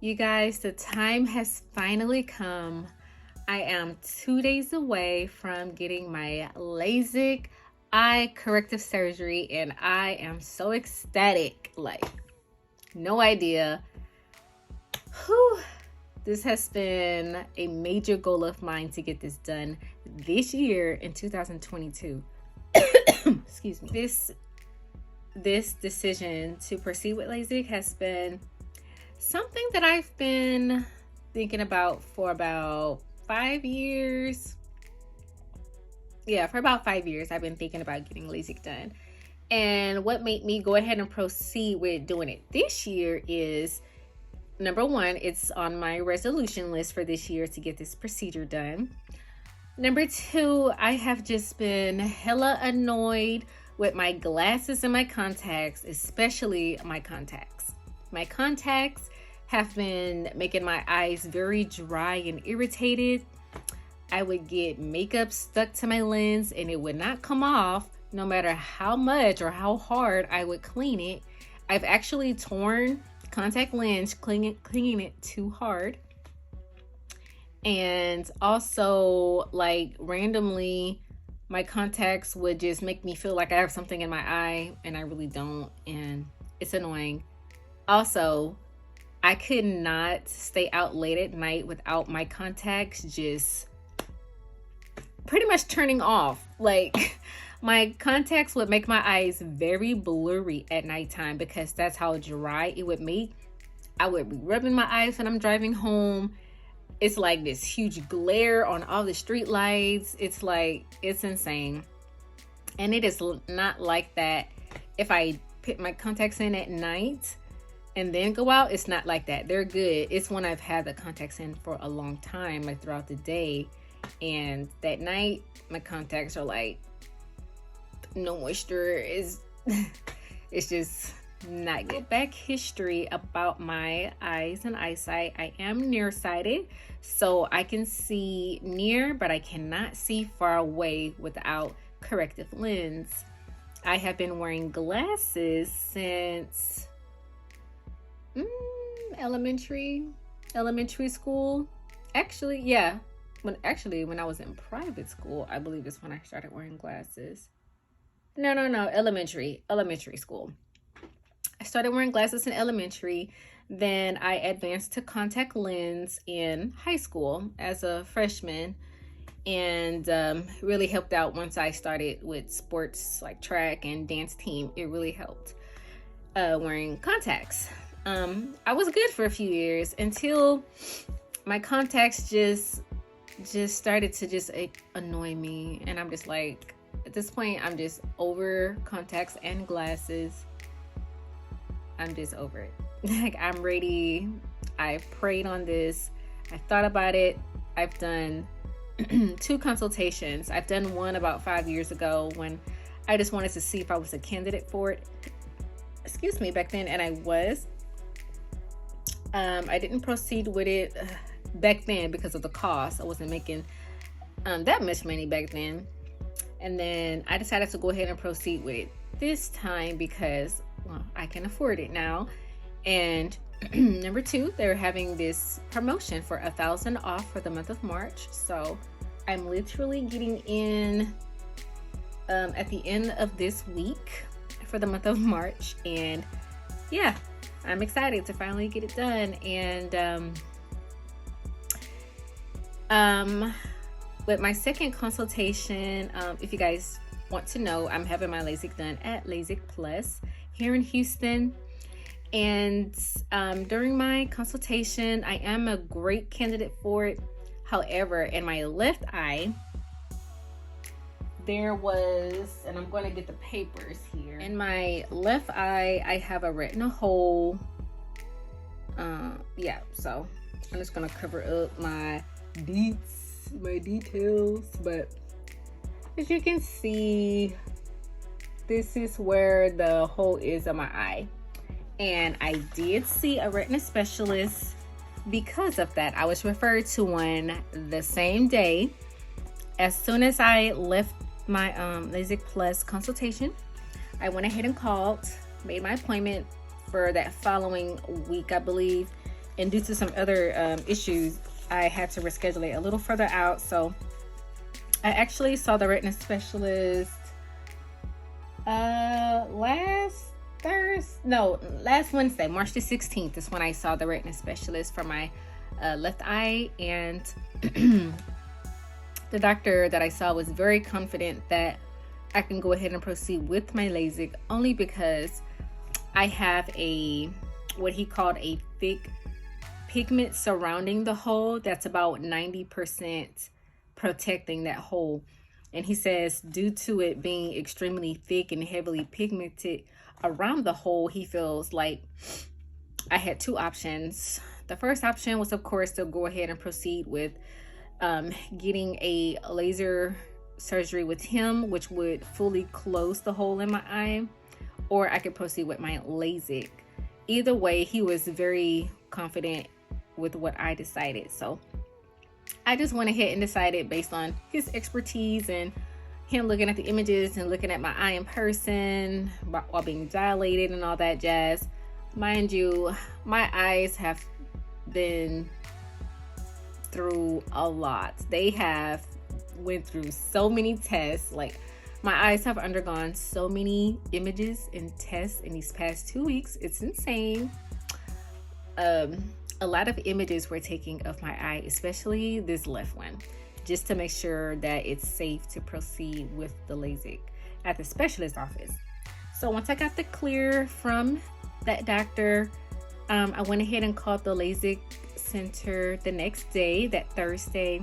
You guys, the time has finally come. I am 2 days away from getting my LASIK eye corrective surgery, and I am so ecstatic. Like, no idea. Whew. This has been a major goal of mine to get this done this year in 2022. Excuse me. This decision to proceed with LASIK has been something that I've been thinking about for about 5 years. Yeah, for about 5 years, I've been thinking about getting LASIK done. And what made me go ahead and proceed with doing it this year is, number one, it's on my resolution list for this year to get this procedure done. Number two, I have just been hella annoyed with my glasses and my contacts, especially my contacts. My contacts have been making my eyes very dry and irritated. I would get makeup stuck to my lens and it would not come off no matter how much or how hard I would clean it. I've actually torn contact lens cleaning it too hard. And also, like, randomly, my contacts would just make me feel like I have something in my eye, and I really don't, and it's annoying. Also, I could not stay out late at night without my contacts just pretty much turning off. Like, my contacts would make my eyes very blurry at nighttime because that's how dry it would make. I would be rubbing my eyes when I'm driving home. It's like this huge glare on all the street lights. It's like, it's insane. And it is not like that if I put my contacts in at night and then go out. It's not like that. They're good. It's when I've had the contacts in for a long time, like throughout the day. And that night, my contacts are like, no moisture. It's just not good. Back history about my eyes and eyesight. I am nearsighted, so I can see near, but I cannot see far away without corrective lens. I have been wearing glasses since elementary school. Actually, yeah. When I was in private school, I believe is when I started wearing glasses. No, elementary school. I started wearing glasses in elementary. Then I advanced to contact lens in high school as a freshman, and really helped out once I started with sports like track and dance team. It really helped wearing contacts. I was good for a few years until my contacts just started to just annoy me, and I'm just like, at this point, I'm just over contacts and glasses. I'm just over it. Like, I'm ready. I prayed on this. I thought about it. I've done 2 consultations. I've done one about 5 years ago when I just wanted to see if I was a candidate for it. Excuse me, back then, and I was. I didn't proceed with it back then because of the cost. I wasn't making that much money back then. And then I decided to go ahead and proceed with it this time because, well, I can afford it now. And number 2, they're having this promotion for $1,000 off for the month of March. So I'm literally getting in at the end of this week for the month of March. And yeah, I'm excited to finally get it done. And with my second consultation, if you guys want to know, I'm having my LASIK done at Lasikplus here in Houston. And during my consultation, I am a great candidate for it. However, in my left eye, there was, and I'm going to get the papers here. In my left eye, I have a retina hole. Yeah, so I'm just going to cover up my details, but as you can see, this is where the hole is on my eye, and I did see a retina specialist because of that. I was referred to one the same day. As soon as I left my Lasikplus consultation, I went ahead and called, made my appointment for that following week, I believe, And due to some other issues, I had to reschedule it a little further out. So I actually saw the retina specialist last Wednesday, March the 16th is when I saw the retina specialist for my left eye. And the doctor that I saw was very confident that I can go ahead and proceed with my LASIK, only because I have what he called a thick pigment surrounding the hole that's about 90% protecting that hole. And he says due to it being extremely thick and heavily pigmented around the hole, he feels like I had two options. The first option was, of course, to go ahead and proceed with getting a laser surgery with him, which would fully close the hole in my eye, or I could proceed with my LASIK. Either way, he was very confident with what I decided. So I just went ahead and decided, based on his expertise and him looking at the images and looking at my eye in person while being dilated and all that jazz. Mind you, my eyes have been through a lot. They have went through so many tests. Like, my eyes have undergone so many images and tests in these past 2 weeks. It's insane. A lot of images were taken of my eye, especially this left one, just to make sure that it's safe to proceed with the LASIK at the specialist office. So once I got the clear from that doctor, I went ahead and called the LASIK center the next day, that Thursday,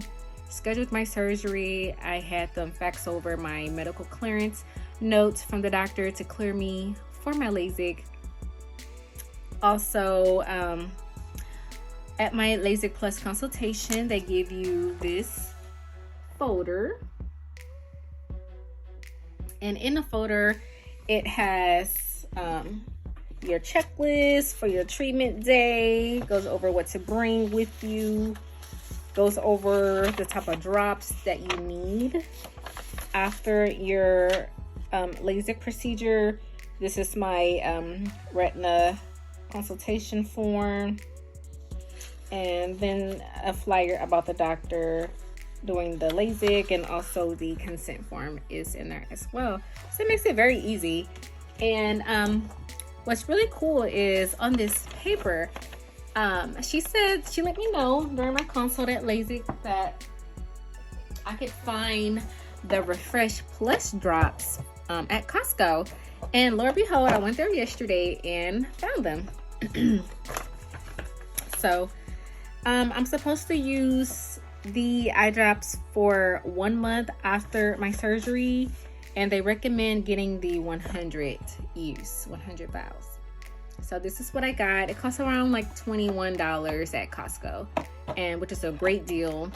scheduled my surgery. I had them fax over my medical clearance notes from the doctor to clear me for my LASIK. Also, at my Lasikplus consultation, they give you this folder, and in the folder it has your checklist for your treatment day, goes over what to bring with you, goes over the type of drops that you need after your LASIK procedure. This is my retina consultation form, and then a flyer about the doctor doing the LASIK, and also the consent form is in there as well. So it makes it very easy. And what's really cool is on this paper, she let me know during my consult at LASIK that I could find the Refresh Plus drops at Costco. And lo and behold, I went there yesterday and found them. So I'm supposed to use the eye drops for 1 month after my surgery, and they recommend getting the 100 vials. So this is what I got. It costs around like $21 at Costco, and which is a great deal.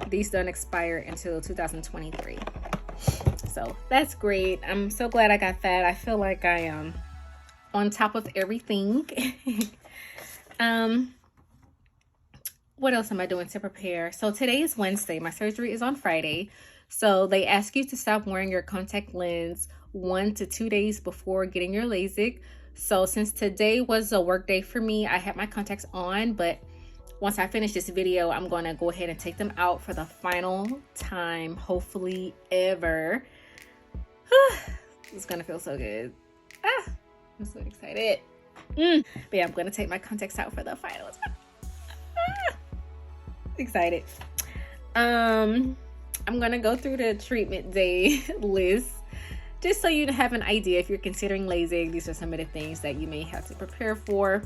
These don't expire until 2023. So that's great. I'm so glad I got that. I feel like I am on top of everything. What else am I doing to prepare? So today is Wednesday. My surgery is on Friday. So they ask you to stop wearing your contact lens 1 to 2 days before getting your LASIK. So since today was a work day for me, I had my contacts on, but once I finish this video, I'm going to go ahead and take them out for the final time, hopefully ever. It's going to feel so good. I'm so excited. But yeah, I'm going to take my contacts out for the final time. Excited. I'm going to go through the treatment day list, just so you have an idea. If you're considering LASIK, these are some of the things that you may have to prepare for.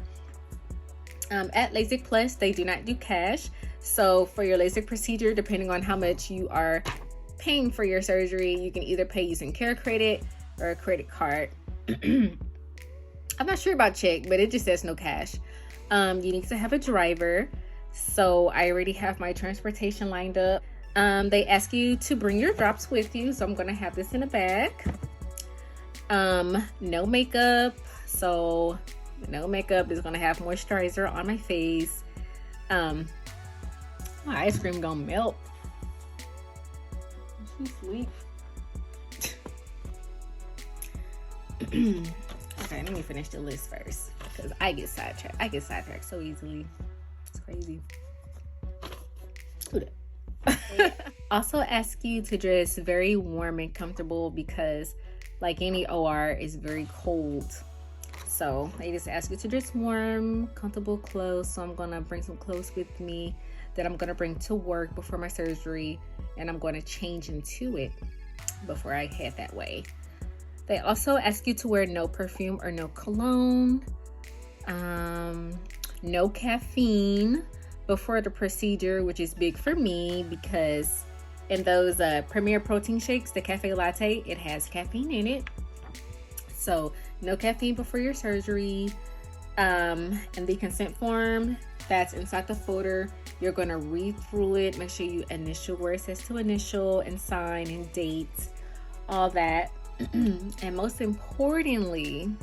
At Lasikplus, they do not do cash. So for your LASIK procedure, depending on how much you are paying for your surgery, you can either pay using Care Credit or a credit card. I'm not sure about check, but it just says no cash. You need to have a driver. So I already have my transportation lined up. They ask you to bring your drops with you. So I'm going to have this in a bag. No makeup. So no makeup, is going to have moisturizer on my face. My ice cream gonna melt. She's sweet. Okay, let me finish the list first, because I get sidetracked so easily. crazy. Also ask you to dress very warm and comfortable because like any OR is very cold. So they just ask you to dress warm, comfortable clothes. So I'm gonna bring some clothes with me that I'm gonna bring to work before my surgery, and I'm gonna change into it before I head that way. They also ask you to wear no perfume or no cologne, no caffeine before the procedure, which is big for me because in those Premier protein shakes, the cafe latte, it has caffeine in it. So no caffeine before your surgery. And the consent form that's inside the folder, you're going to read through it. Make sure you initial where it says to initial and sign and date, all that. And most importantly,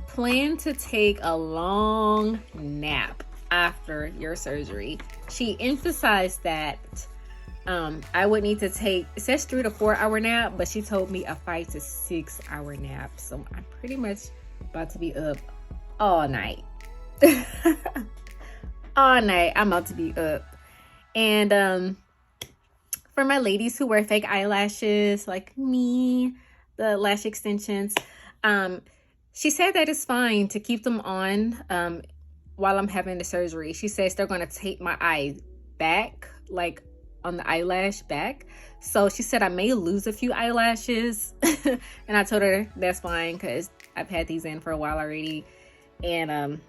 plan to take a long nap after your surgery. She emphasized that I would need to take, it says 3 to 4 hour nap, but she told me a 5 to 6 hour nap. So I'm pretty much about to be up all night. All night, I'm about to be up. And for my ladies who wear fake eyelashes like me, the lash extensions, she said that it's fine to keep them on while I'm having the surgery. She says they're going to tape my eye back, like on the eyelash back. So she said I may lose a few eyelashes. And I told her that's fine because I've had these in for a while already. And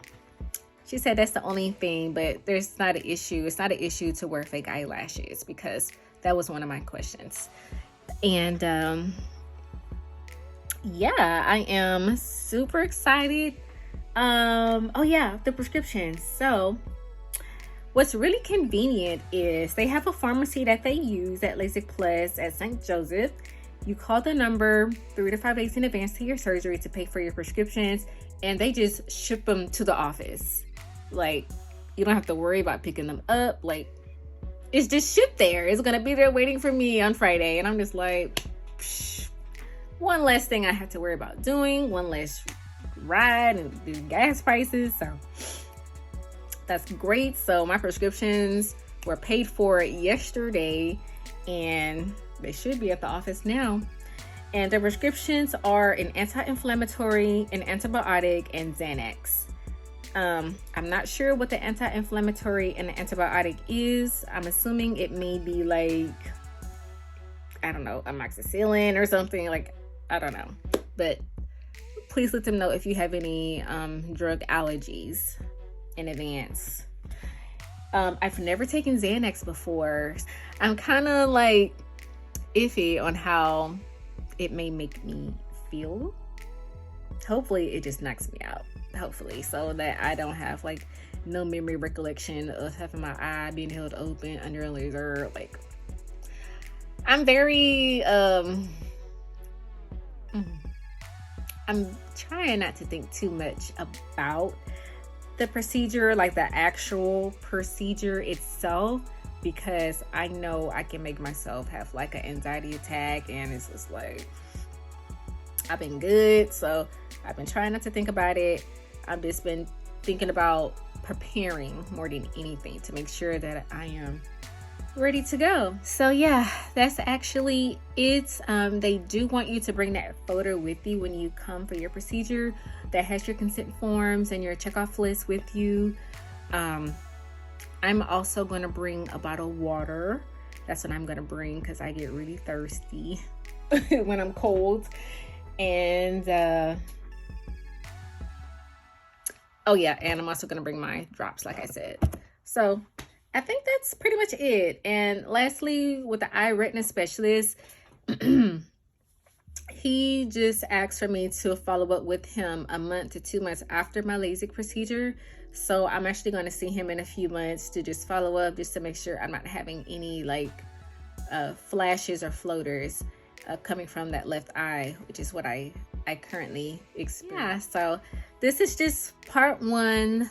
she said that's the only thing, but there's not an issue. It's not an issue to wear fake eyelashes because that was one of my questions. And yeah, I am super excited. Oh yeah, the prescriptions. So what's really convenient is they have a pharmacy that they use at Lasikplus at St. Joseph. You call the number 3 to 5 days in advance to your surgery to pay for your prescriptions, and they just ship them to the office. Like, you don't have to worry about picking them up. Like, it's just shipped there. It's gonna be there waiting for me on Friday. And I'm just like, psh, one less thing I have to worry about doing, one less ride and the gas prices. So that's great. So my prescriptions were paid for yesterday and they should be at the office now. And the prescriptions are an anti-inflammatory, an antibiotic, and Xanax. I'm not sure what the anti-inflammatory and the antibiotic is. I'm assuming it may be like, I don't know, amoxicillin or something. Like, I don't know. But please let them know if you have any drug allergies in advance. I've never taken Xanax before. I'm kind of like iffy on how it may make me feel. Hopefully it just knocks me out. Hopefully, so that I don't have like no memory recollection of having my eye being held open under a laser. Like, I'm very I'm trying not to think too much about the procedure, like the actual procedure itself, because I know I can make myself have like an anxiety attack, and it's just like, I've been good, so I've been trying not to think about it. I've just been thinking about preparing more than anything to make sure that I am ready to go. So yeah, that's actually it. They do want you to bring that photo with you when you come for your procedure that has your consent forms and your checkoff list with you. I'm also going to bring a bottle of water. That's what I'm going to bring because I get really thirsty when I'm cold. And oh yeah, and I'm also going to bring my drops, like I said. So I think that's pretty much it. And lastly, with the eye retina specialist, he just asked for me to follow up with him a month to 2 months after my LASIK procedure. So I'm actually going to see him in a few months to just follow up, just to make sure I'm not having any like flashes or floaters coming from that left eye, which is what I currently experience. Yeah, so this is just part 1.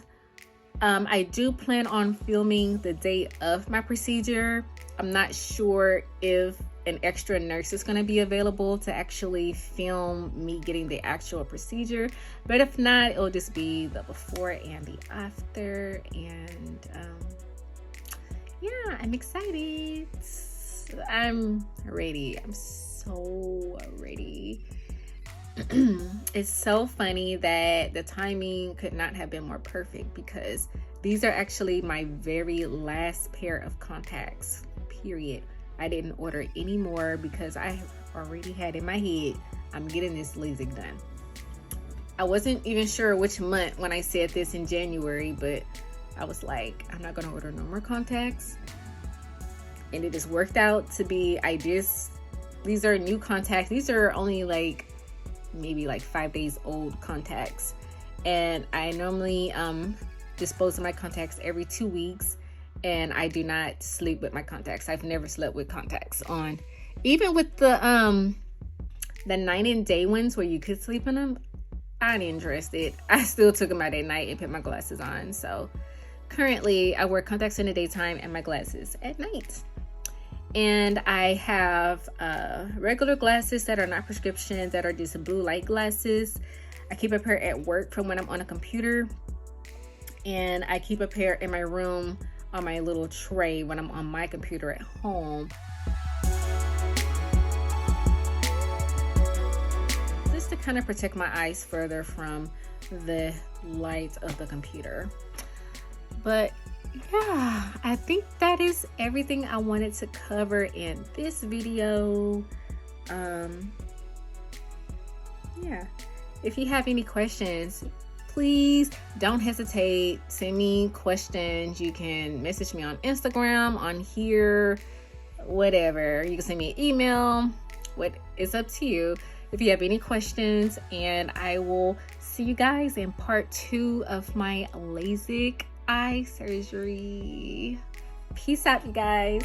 I do plan on filming the day of my procedure. I'm not sure if an extra nurse is going to be available to actually film me getting the actual procedure. But if not, it'll just be the before and the after. And yeah, I'm excited. I'm ready. I'm so ready. It's so funny that the timing could not have been more perfect, because these are actually my very last pair of contacts, period. I didn't order any more because I already had in my head, I'm getting this LASIK done. I wasn't even sure which month when I said this in January, but I was like, I'm not gonna order no more contacts. And it just worked out to be, these are new contacts. These are only like maybe like 5 days old contacts, and I normally dispose of my contacts every 2 weeks, and I do not sleep with my contacts. I've never slept with contacts on. Even with the night and day ones where you could sleep in them, I didn't trust it. I still took them out at night and put my glasses on. So currently I wear contacts in the daytime and my glasses at night. And I have regular glasses that are not prescription, that are just blue light glasses. I keep a pair at work from when I'm on a computer. And I keep a pair in my room on my little tray when I'm on my computer at home. Just to kind of protect my eyes further from the light of the computer. But yeah, I think that is everything I wanted to cover in this video. Yeah, if you have any questions, please don't hesitate. Send me questions. You can message me on Instagram, on here, whatever. You can send me an email. It's up to you if you have any questions. And I will see you guys in part 2 of my LASIK eye surgery. Peace out, you guys.